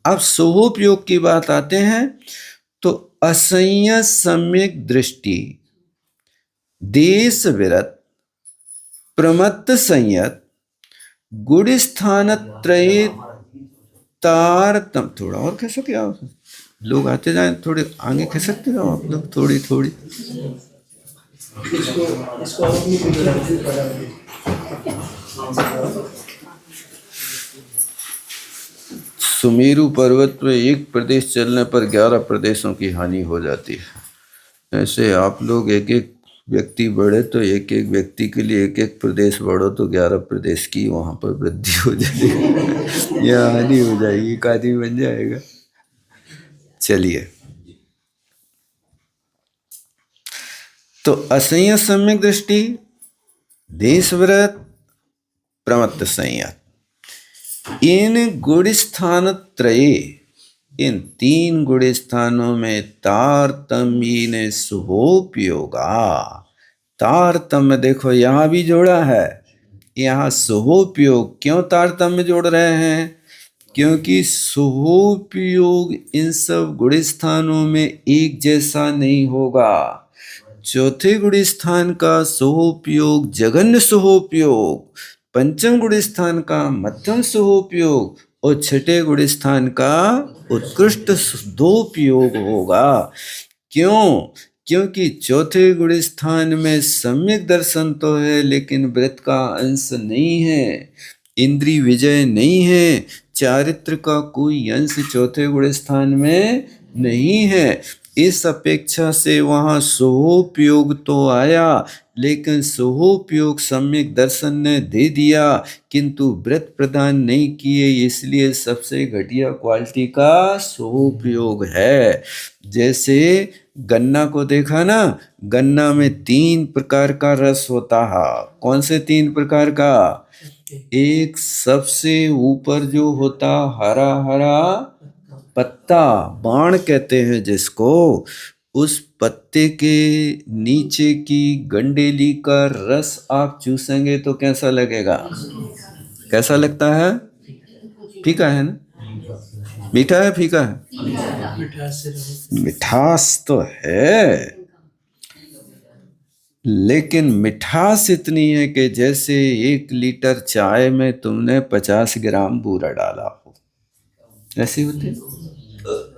अब शुभोपयोग की बात आते हैं तो असंयत सम्यक दृष्टि, देश विरत, प्रमत्त संयत, गुण स्थान त्रय तारतम। थोड़ा और कह सके आप लोग, आते जाए थोड़े आगे कह सकते हो आप लोग, थोड़ी थोड़ी। सुमेरु पर्वत पर एक प्रदेश चलने पर 11 प्रदेशों की हानि हो जाती है। ऐसे आप लोग एक एक व्यक्ति बढ़े तो एक एक व्यक्ति के लिए एक एक प्रदेश बढ़ो तो 11 प्रदेश की वहाँ पर वृद्धि हो जाएगी या हानि हो जाएगी, एक आदमी बन जाएगा। चलिए, तो असंयत सम्यक दृष्टि, देशव्रत, प्रमत्त संयत, इन गुण स्थान त्रये, इन 3 गुण स्थानों में तारतम्य ने शुभोपयोगा। तारतम्य देखो यहां भी जोड़ा है, यहाँ शुभोपयोग। क्यों तारतम्य जोड़ रहे हैं? क्योंकि शुभोपयोग इन सब गुण स्थानों में एक जैसा नहीं होगा। चौथे गुण स्थान का शुभोपयोग जघन्य शुभोपयोग पंचम गुण स्थान का मध्यम सहोपयोग और छठे गुण स्थान का उत्कृष्ट शुद्धोपयोग होगा। क्यों? क्योंकि चौथे गुण स्थान में सम्यक दर्शन तो है लेकिन व्रत का अंश नहीं है, इंद्रिय विजय नहीं है, चारित्र का कोई अंश चौथे गुण स्थान में नहीं है। इस अपेक्षा से वहाँ सहोपयोग तो आया लेकिन सहोपयोग सम्यक दर्शन ने दे दिया किंतु व्रत प्रदान नहीं किए, इसलिए सबसे घटिया क्वालिटी का सहोपयोग है। जैसे गन्ना को देखा ना, गन्ना में 3 प्रकार का रस होता है। कौन से 3 प्रकार का? एक सबसे ऊपर जो होता हरा हरा पत्ता, बाण कहते हैं जिसको, उस पत्ते के नीचे की गंडेली का रस आप चूसेंगे तो कैसा लगेगा? कैसा लगता है? फीका है ना? मीठा है फीका है? मिठास तो है, लेकिन मिठास इतनी है कि जैसे 1 लीटर चाय में तुमने 50 ग्राम बूरा डाला हो, ऐसी होती।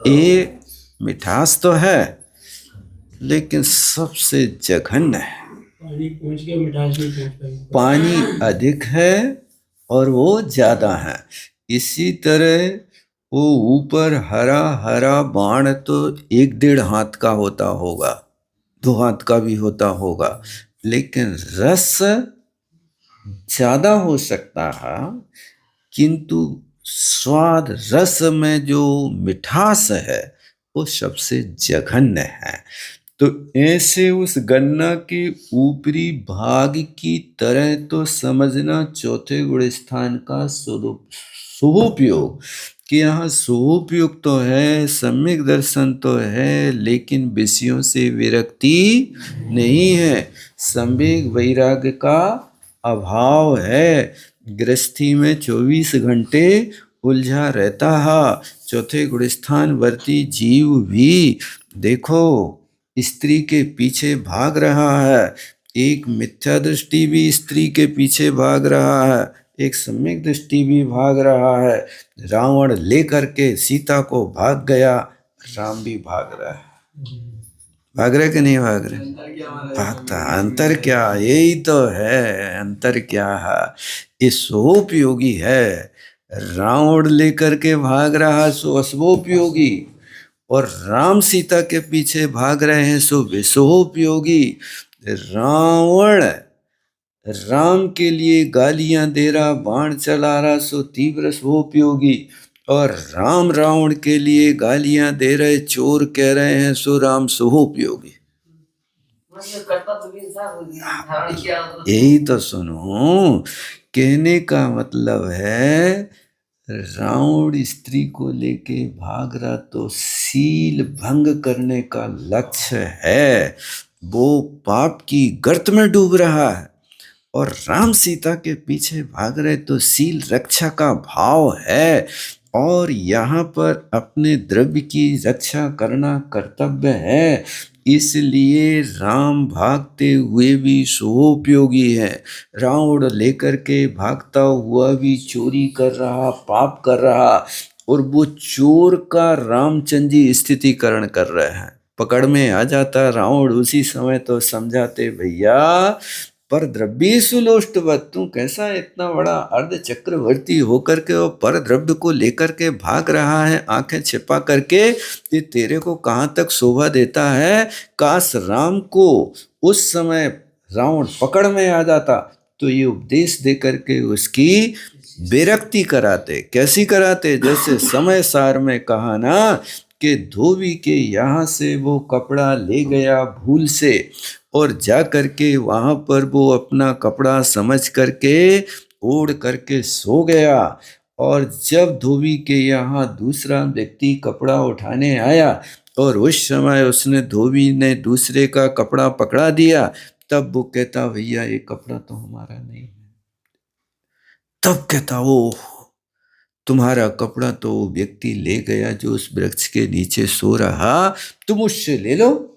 ये मिठास तो है लेकिन सबसे जघन्य है। पानी पहुंच गया, मिठास नहीं पहुंच पाई। पानी अधिक है और वो ज्यादा है। इसी तरह वो ऊपर हरा हरा बाण तो 1-1.5 हाथ का होता होगा, 2 हाथ का भी होता होगा, लेकिन रस ज्यादा हो सकता है किंतु स्वाद रस में जो मिठास है वो सबसे जघन्य है। तो ऐसे उस गन्ना के ऊपरी भाग की तरह तो समझना चौथे गुण स्थान का सहोपयोग, कि यहाँ सहोपयोग तो है, सम्यक दर्शन तो है, लेकिन विषयों से विरक्ति नहीं है, संवेग वैराग्य का अभाव है। गृहस्थी में 24 घंटे उलझा रहता है। चौथे गुण स्थान वर्ती जीव भी देखो स्त्री के पीछे भाग रहा है, एक मिथ्या दृष्टि भी स्त्री के पीछे भाग रहा है, एक सम्यक दृष्टि भी भाग रहा है। रावण लेकर के सीता को भाग गया, राम भी भाग रहा है। भाग रहे कि नहीं भाग रहे? भागता। अंतर क्या? यही तो है, अंतर क्या है? ये सहोपयोगी है। रावण लेकर के भाग रहा सो असहोपयोगी, और राम सीता के पीछे भाग रहे हैं सो विसहोपयोगी। रावण राम के लिए गालियां दे रहा, बाण चला रहा सो तीव्र सहोपयोगी, और राम रावण के लिए गालियां दे रहे, चोर कह रहे हैं सो राम सहोपयोगी। यही तो सुनो, कहने का मतलब है रावण स्त्री को लेके भाग रहा तो सील भंग करने का लक्ष्य है, वो पाप की गर्त में डूब रहा है, और राम सीता के पीछे भाग रहे तो सील रक्षा का भाव है, और यहाँ पर अपने द्रव्य की रक्षा करना कर्तव्य है, इसलिए राम भागते हुए भी सहोपयोगी है। रावण लेकर के भागता हुआ भी चोरी कर रहा, पाप कर रहा, और वो चोर का रामचंद्र जी स्थितिकरण कर रहे हैं। पकड़ में आ जाता रावण, उसी समय तो समझाते भैया पर द्रव्य सुलोष्टवत, तू कैसा इतना बड़ा अर्ध चक्रवर्ती होकर के और पर द्रव्य को लेकर के भाग रहा है आंखें छिपा करके, ये तेरे को कहाँ तक शोभा देता है? काश राम को उस समय रावण पकड़ में आ जाता तो ये उपदेश दे करके उसकी विरक्ति कराते। कैसी कराते? जैसे समय सार में कहा ना कि धोबी के यहाँ से वो कपड़ा ले गया भूल से, और जा करके वहाँ पर वो अपना कपड़ा समझ करके ओढ़ करके सो गया, और जब धोबी के यहाँ दूसरा व्यक्ति कपड़ा उठाने आया और उस समय उसने धोबी ने दूसरे का कपड़ा पकड़ा दिया, तब वो कहता भैया ये कपड़ा तो हमारा नहीं है। तब कहता ओह तुम्हारा कपड़ा तो व्यक्ति ले गया जो उस वृक्ष के नीचे सो रहा, तुम उससे ले लो।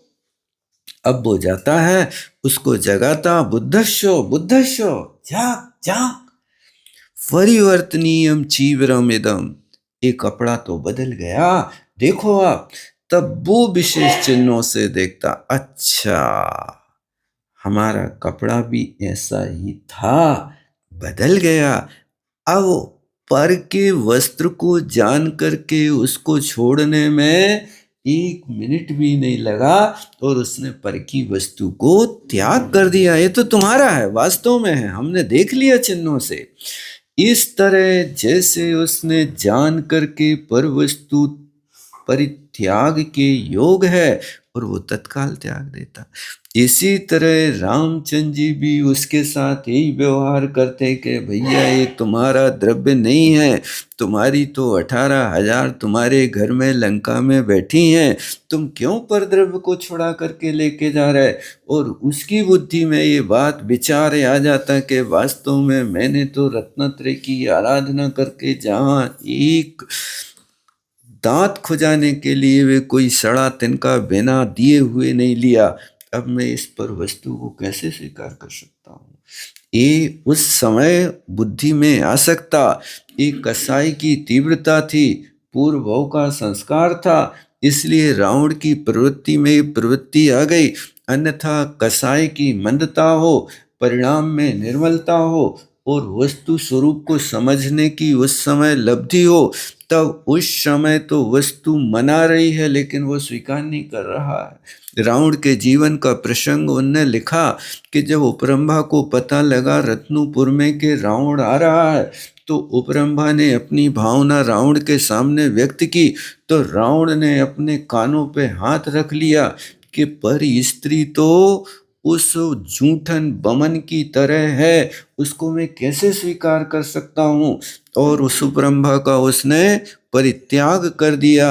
अब वो जाता है, उसको जगाता, बुद्धस्यो बुद्धस्यो, जाग जाग, परिवर्तनीयम चीवरम इदम, ये कपड़ा तो बदल गया, देखो आप। तब वो विशेष चिन्हों से देखता, अच्छा हमारा कपड़ा भी ऐसा ही था, बदल गया। अब पर के वस्त्र को जान करके उसको छोड़ने में 1 मिनट भी नहीं लगा और उसने पर की वस्तु को त्याग कर दिया। ये तो तुम्हारा है, वास्तव में है, हमने देख लिया चिन्हों से। इस तरह जैसे उसने जान करके पर वस्तु परित्याग के योग है और वो तत्काल त्याग देता, इसी तरह रामचंद्र जी भी उसके साथ यही व्यवहार करते कि भैया ये तुम्हारा द्रव्य नहीं है, तुम्हारी तो 18,000 तुम्हारे घर में लंका में बैठी हैं, तुम क्यों पर द्रव्य को छुड़ा करके लेके जा रहे। और उसकी बुद्धि में ये बात विचार आ जाता कि वास्तव में मैंने तो रत्नत्रय की आराधना करके जहाँ एक दांत खुजाने के लिए वे कोई सड़ा तिनका बिना दिए हुए नहीं लिया, अब मैं इस पर वस्तु को कैसे स्वीकार कर सकता हूँ। ये उस समय बुद्धि में आ सकता, एक कसाई की तीव्रता थी, पूर्व भव का संस्कार था, इसलिए रावण की प्रवृत्ति में प्रवृत्ति आ गई। अन्यथा कसाई की मंदता हो, परिणाम में निर्मलता हो और वस्तु स्वरूप को समझने की उस समय लब्धि हो, तब उस समय तो वस्तु मना रही है लेकिन वो स्वीकार नहीं कर रहा है। रावण के जीवन का प्रसंग उनने लिखा कि जब उपरंभा को पता लगा रत्नुपुर में कि रावण आ रहा है, तो उपरंभा ने अपनी भावना रावण के सामने व्यक्त की, तो रावण ने अपने कानों पे हाथ रख लिया कि पर स्त्री तो उस जूठन बमन की तरह है, उसको मैं कैसे स्वीकार कर सकता हूँ। और उस उपरंभा का उसने परित्याग कर दिया।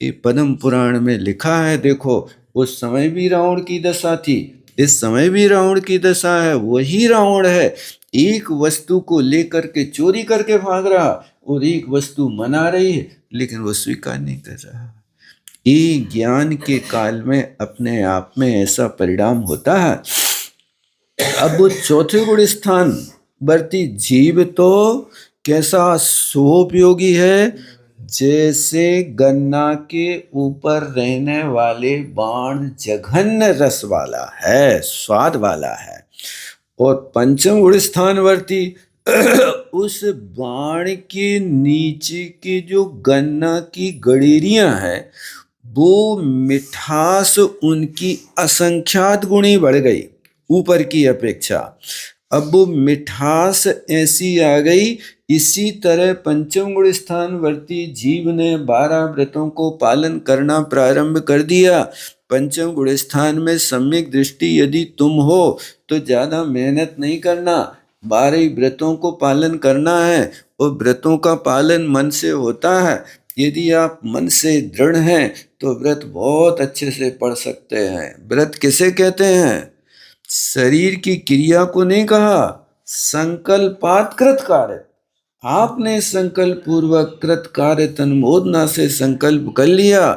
ये पद्म पुराण में लिखा है, देखो उस समय भी रावण की दशा थी, इस समय भी रावण की दशा है, वही रावण है, एक वस्तु को लेकर के चोरी करके भाग रहा और एक वस्तु मना रही है लेकिन वो स्वीकार नहीं कर रहा। ये ज्ञान के काल में अपने आप में ऐसा परिणाम होता है। अब वो चौथे गुण स्थान वर्ती जीव तो कैसा सोपयोगी है, जैसे गन्ना के ऊपर रहने वाले बाण जघन्य रस वाला है, स्वाद वाला है। और पंचम गुण स्थान वर्ती उस बाण के नीचे की जो गन्ना की गडेरियां हैं, वो मिठास उनकी असंख्यात गुणी बढ़ गई ऊपर की अपेक्षा। अब वो मिठास ऐसी आ गई। इसी तरह पंचम गुण स्थान वर्ती जीव ने 12 व्रतों को पालन करना प्रारंभ कर दिया। पंचम गुण स्थान में सम्यक दृष्टि यदि तुम हो तो ज्यादा मेहनत नहीं करना, 12 व्रतों को पालन करना है। और व्रतों का पालन मन से होता है। यदि आप मन से दृढ़ हैं तो व्रत बहुत अच्छे से पढ़ सकते हैं। व्रत किसे कहते हैं? शरीर की क्रिया को नहीं कहा, संकल्पात कृत कार्य। आपने संकल्प पूर्वक कृत कार्य तन्मोदना से संकल्प कर लिया,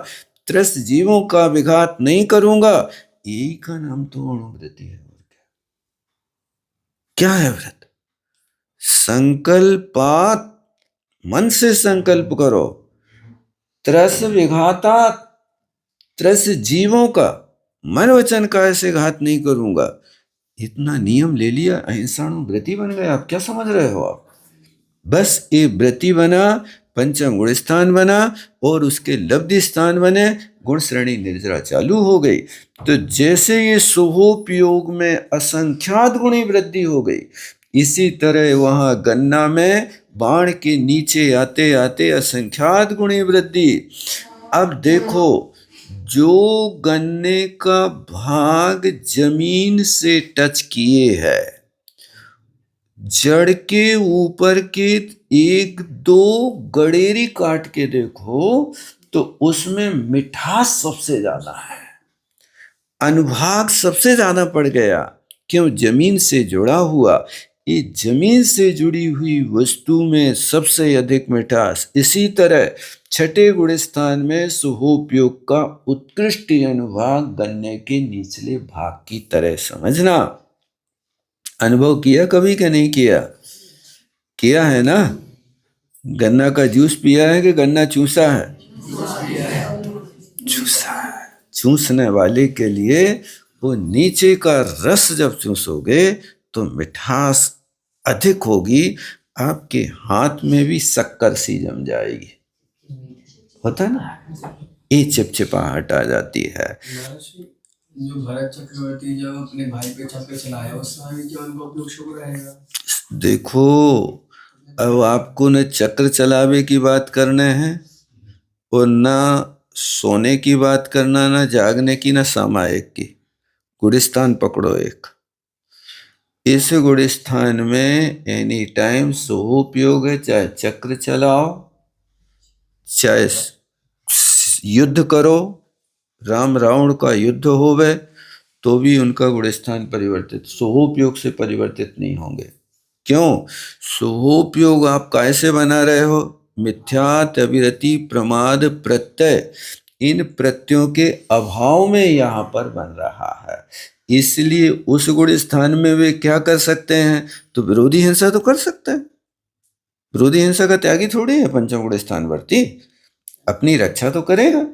त्रस्त जीवों का विघात नहीं करूंगा, यही का नाम तो अणुव्रति है। क्या है व्रत? संकल्पात, मन से संकल्प करो, त्रस विघाता, त्रस जीवों का मन वचन का ऐसे घात नहीं करूंगा, इतना नियम ले लिया, अहिंसाणुव्रति बन गए। आप क्या समझ रहे हो? आप बस ये व्रति बना, पंचम गुण स्थान बना और उसके लब्धि स्थान बने, गुण श्रेणी निर्जरा चालू हो गई। तो जैसे ये शुभोपयोग में असंख्यात गुणी वृद्धि हो गई, इसी तरह वहां गन्ना में बाण के नीचे आते आते असंख्यात गुणी वृद्धि। अब देखो, जो गन्ने का भाग जमीन से टच किए है, जड़ के ऊपर के 1-2 गडेरी काट के देखो तो उसमें मिठास सबसे ज्यादा है, अनुभाग सबसे ज्यादा पड़ गया। क्यों? जमीन से जुड़ा हुआ। ये जमीन से जुड़ी हुई वस्तु में सबसे अधिक मिठास। इसी तरह छठे गुण स्थान में शुभोपयोग का उत्कृष्ट अनुभाग गन्ने के निचले भाग की तरह समझना। अनुभव किया कभी कि नहीं किया? किया है ना? गन्ना का जूस पिया है कि गन्ना चूसा है? चूसा है। चूसने वाले के लिए वो नीचे का रस जब चूसोगे तो मिठास अधिक होगी, आपके हाथ में भी शक्कर सी जम जाएगी, होता है ना, ये चिपचिपाहट आ जाती है। जो भरत चक्रवर्ती जब अपने भाई पे चक्र चलाया उस समय क्या उनका उपयोग शुभ रहेगा? देखो, अब आपको न चक्र चलावे की बात करने हैं और ना सोने की बात करना, ना जागने की, ना सामायिक की। गुड़िस्तान पकड़ो एक, इस गुड़िस्तान में एनी टाइम सोपयोग है, चाहे चक्र चलाओ, चाहे युद्ध करो, राम रावण का युद्ध होवे तो भी उनका गुड़िस्तान परिवर्तित, सोहोपयोग से परिवर्तित नहीं होंगे। क्यों? सोहोपयोग आप कैसे बना रहे हो? मिथ्यात, अविरति, प्रमाद, प्रत्यय, इन प्रत्ययों के अभाव में यहाँ पर बन रहा है। इसलिए उस गुण स्थान में वे क्या कर सकते हैं? तो विरोधी हिंसा तो कर सकते हैं। विरोधी हिंसा का त्यागी थोड़ी है पंचम गुण स्थान वर्ती, अपनी रक्षा तो करेगा।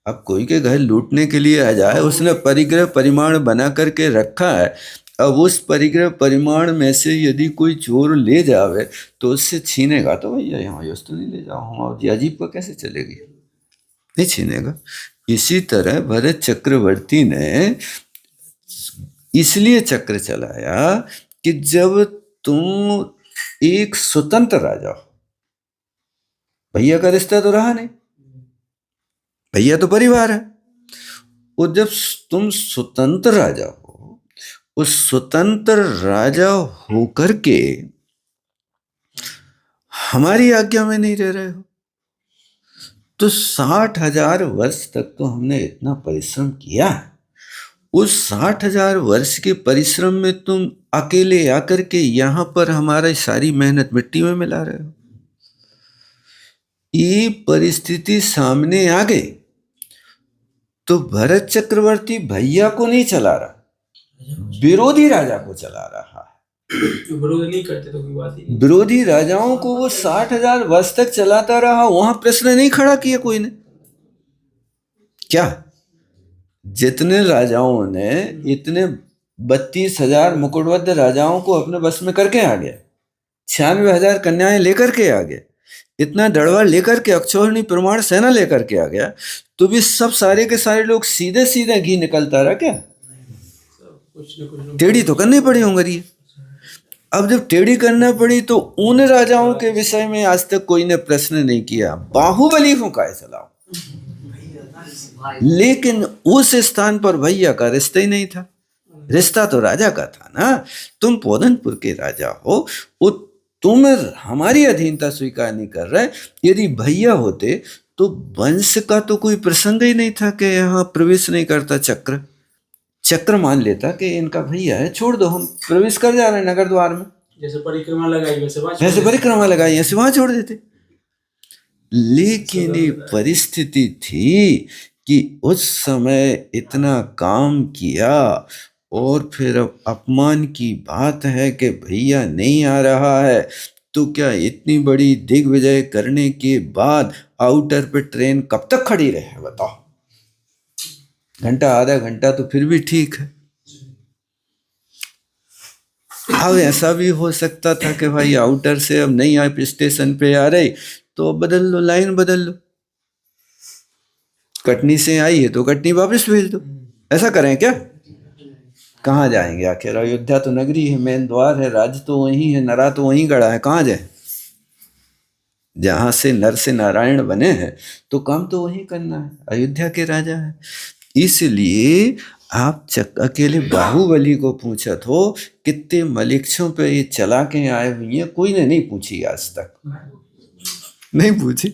अब कोई के घर लूटने के लिए आ जाए, उसने परिग्रह परिमाण बना करके रखा है, अब उस परिग्रह परिमाण में से यदि कोई चोर ले जावे तो उससे छीनेगा तो भैया यहाँ वस्तु नहीं ले जाओ, हम और अजीब का कैसे चलेगी? नहीं छीनेगा। इसी तरह भरत चक्रवर्ती ने इसलिए चक्र चलाया कि जब तुम एक स्वतंत्र राजा हो, भैया का रिश्ता तो रहा नहीं, भैया तो परिवार है, और जब तुम स्वतंत्र राजा हो, उस स्वतंत्र राजा होकर के हमारी आज्ञा में नहीं रह रहे हो, तो 60,000 वर्ष तक तो हमने इतना परिश्रम किया, उस 60,000 वर्ष के परिश्रम में तुम अकेले आकर के यहां पर हमारी सारी मेहनत मिट्टी में मिला रहे हो। ये परिस्थिति सामने आ गई तो भरत चक्रवर्ती भैया को नहीं चला रहा, विरोधी राजा को चला रहा है। विरोध नहीं करते तो कोई बात ही नहीं। विरोधी राजाओं को वो 60,000 वर्ष तक चलाता रहा, वहां प्रश्न नहीं खड़ा किया कोई ने। क्या जितने राजाओं ने, इतने 32,000 मुकुटबद्ध राजाओं को अपने बस में करके आ गया, 96,000 कन्याएं लेकर के आ गए, इतना दड़वा लेकर के, अक्षौहिणी प्रमाण सेना लेकर के आ गया, तो भी सब सारे के सारे लोग सीधे सीधे घी निकलता रहा क्या? टेढ़ी तो करनी पड़ी होंगी। अब जब टेढ़ी करना पड़ी तो उन राजाओं के विषय में आज तक कोई ने प्रश्न नहीं किया, बाहुबली को काय चलाओ, लेकिन उस स्थान पर भैया का रिश्ता ही नहीं था। रिश्ता तो राजा का था ना, तुम पोदनपुर के राजा हो, तुम हमारी अधीनता स्वीकार नहीं कर रहे। यदि भैया होते तो वंश का तो कोई प्रसंग ही नहीं था कि यहाँ प्रवेश नहीं करता चक्र। चक्र मान लेता कि इनका भैया है, छोड़ दो, हम प्रवेश कर जा रहे हैं नगर द्वार में, जैसे परिक्रमा लगाई वैसे परिक्रमा लगाई, ऐसे वहां छोड़ देते। लेकिन ये परिस्थिति थी कि उस समय इतना काम किया और फिर अब अपमान की बात है कि भैया नहीं आ रहा है, तो क्या इतनी बड़ी दिग्विजय करने के बाद आउटर पे ट्रेन कब तक खड़ी रहे बताओ? घंटा आधा घंटा तो फिर भी ठीक है। अब ऐसा भी हो सकता था कि भाई आउटर से अब नहीं आप स्टेशन पे आ रही तो बदल लो, लाइन बदल लो, कटनी से आई है तो कटनी वापस भेज दो। ऐसा करें क्या? कहाँ जाएंगे आखिर? अयोध्या तो नगरी है, मेन द्वार है, राज्य तो वहीं है, नरा तो वहीं गड़ा है, कहाँ जाए? जहां से नर से नारायण बने हैं तो काम तो वहीं करना है, अयोध्या के राजा है। इसलिए आप अकेले बाहुबली को पूछा तो कितने मलिक्षों पे ये चला के आए हुए हैं, कोई ने नहीं पूछी, आज तक नहीं पूछी।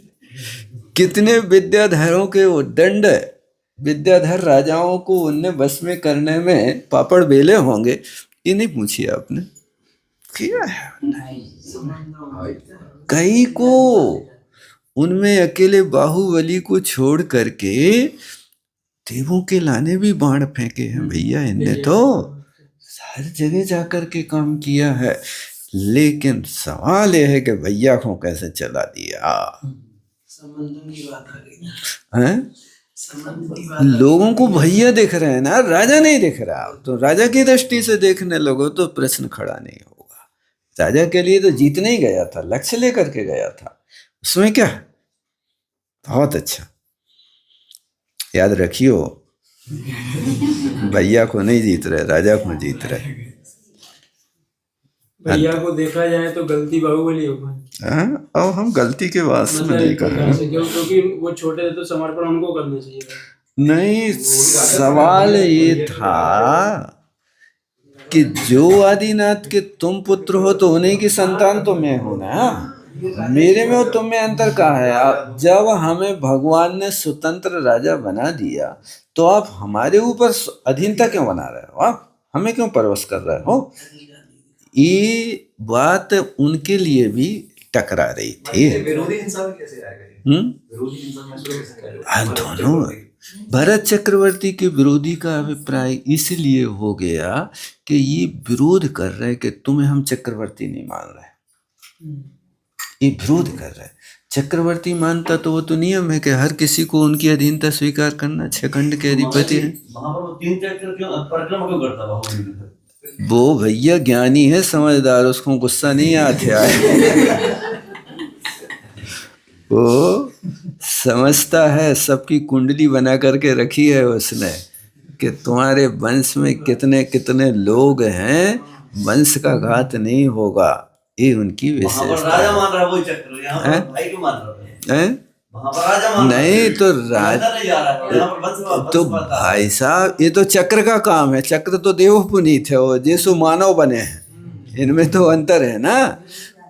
कितने विद्याधरों के वो दंड, विद्याधर राजाओं को उनने बस में करने में पापड़ बेले होंगे, ये नहीं पूछी आपने, किया है कई को। उनमें अकेले बाहुबली को छोड़ करके देवों के लाने भी बाण फेंके हैं भैया, इनने तो हर जगह जाकर के काम किया है। लेकिन सवाल यह है कि भैया को कैसे चला दिया संबंधों की बात आ गई, हैं? संबंध की बात आ गई। लोगों को भैया दिख रहे हैं ना, राजा नहीं दिख रहा। तो राजा की दृष्टि से देखने लगो तो प्रश्न खड़ा नहीं होगा। राजा के लिए तो जीतने ही गया था, लक्ष्य लेकर के गया था, उसमें क्या। बहुत अच्छा, याद रखियो, भैया को नहीं जीत रहे, राजा को जीत रहे। भैया को देखा जाए तो गलती बाहुबली होगा, हाँ? और हम गलती के वास्ते में मतलब नहीं एक कर प्रकार रहे से, क्योंकि वो छोटे थे तो समर्पण उनको करना चाहिए था। नहीं, सवाल ये था कि जो आदिनाथ के तुम पुत्र हो तो उन्हीं की संतान तो मैं हूं ना। मेरे में और तुम में अंतर कहाँ है? आप जब हमें भगवान ने स्वतंत्र राजा बना दिया तो आप हमारे ऊपर अधीनता क्यों बना रहे हो? आप हमें क्यों परवश कर रहे हो? ये बात उनके लिए भी टकरा रही थी। विरोधी हिंसा में कैसे आएगा ये? विरोधी हिंसा में कैसे आएगा? हाँ, दोनों। भरत चक्रवर्ती के विरोधी का अभिप्राय इसलिए हो गया कि ये विरोध कर रहे कि तुम्हें हम चक्रवर्ती नहीं मान रहे, ये विरोध कर रहे। चक्रवर्ती मानता तो वो तो नियम है कि हर किसी को उनकी अधीनता स्वीकार करना, 6 खंड के अधिपति है। वहां पर वो 3 चक्र क्यों परिक्रमा क्यों करता बाहुबली? वो भैया ज्ञानी है, समझदार, उसको गुस्सा नहीं आते आए। वो समझता है, सबकी कुंडली बना करके रखी है उसने कि तुम्हारे वंश में कितने कितने लोग हैं, वंश का घात नहीं होगा। ये उनकी वहां पर विशेषता राजा मान रहा है वही चक्र, यहाँ पर भाई क्यों मान रहा है? है। वहां पर राजा मान रहा है, नहीं तो राजा नहीं जा रहा है, यहाँ पर वंश तो वंश बढ़ता है। भाई साहब, ये तो चक्र का काम है। चक्र तो देव पुनीत है, वो जैसु मानव बने हैं, इनमें तो अंतर है ना।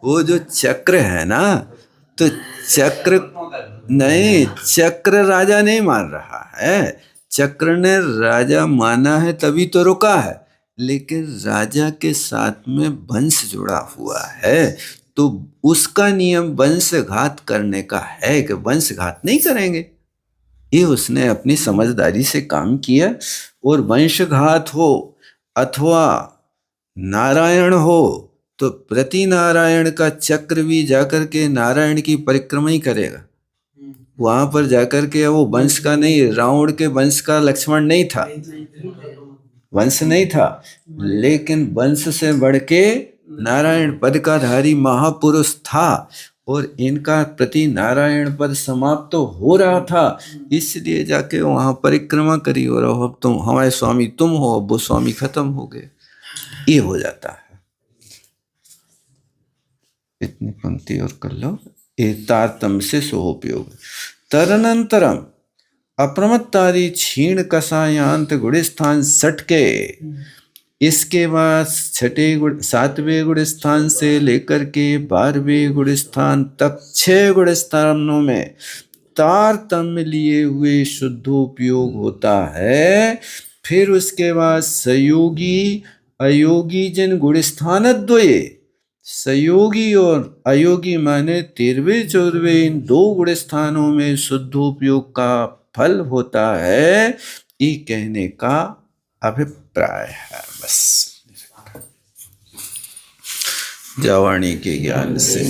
वो जो चक्र है ना, तो चक्र नहीं, चक्र राजा नहीं मान रहा है, चक्र ने राजा माना है तभी तो रुका है। लेकिन राजा के साथ में वंश जुड़ा हुआ है, तो उसका नियम वंशघात करने का है कि वंशघात नहीं करेंगे। ये उसने अपनी समझदारी से काम किया। और वंशघात हो अथवा नारायण हो तो प्रति नारायण का चक्र भी जाकर के नारायण की परिक्रमा ही करेगा। वहां पर जाकर के वो वंश का नहीं, रावण के वंश का लक्ष्मण नहीं था, वंश नहीं था, लेकिन वंश से बढ़ के नारायण पद का धारी महापुरुष था। और इनका प्रति नारायण पद समाप्त तो हो रहा था, इसलिए जाके वहां परिक्रमा करी। और अब तुम हमारे स्वामी तुम हो, अब वो स्वामी खत्म हो गए, ये हो जाता है। इतनी पंक्ति और कर लो। तारतम से सोपयोग। तदनंतरम अप्रमत्तादि क्षीण कषायांत गुणस्थान सटके। इसके बाद 7वें गुण स्थान से लेकर के 12वें गुण स्थान तक 6 गुण स्थानों में तारतम्य लिए हुए शुद्धोपयोग होता है। फिर उसके बाद सयोगी अयोगी जिन गुण स्थान द्वये, सयोगी और अयोगी माने 13वें 14वें इन 2 गुण स्थानों में शुद्धोपयोग का फल होता है, ये कहने का अभिप्राय है। बस जावाणी के ज्ञान से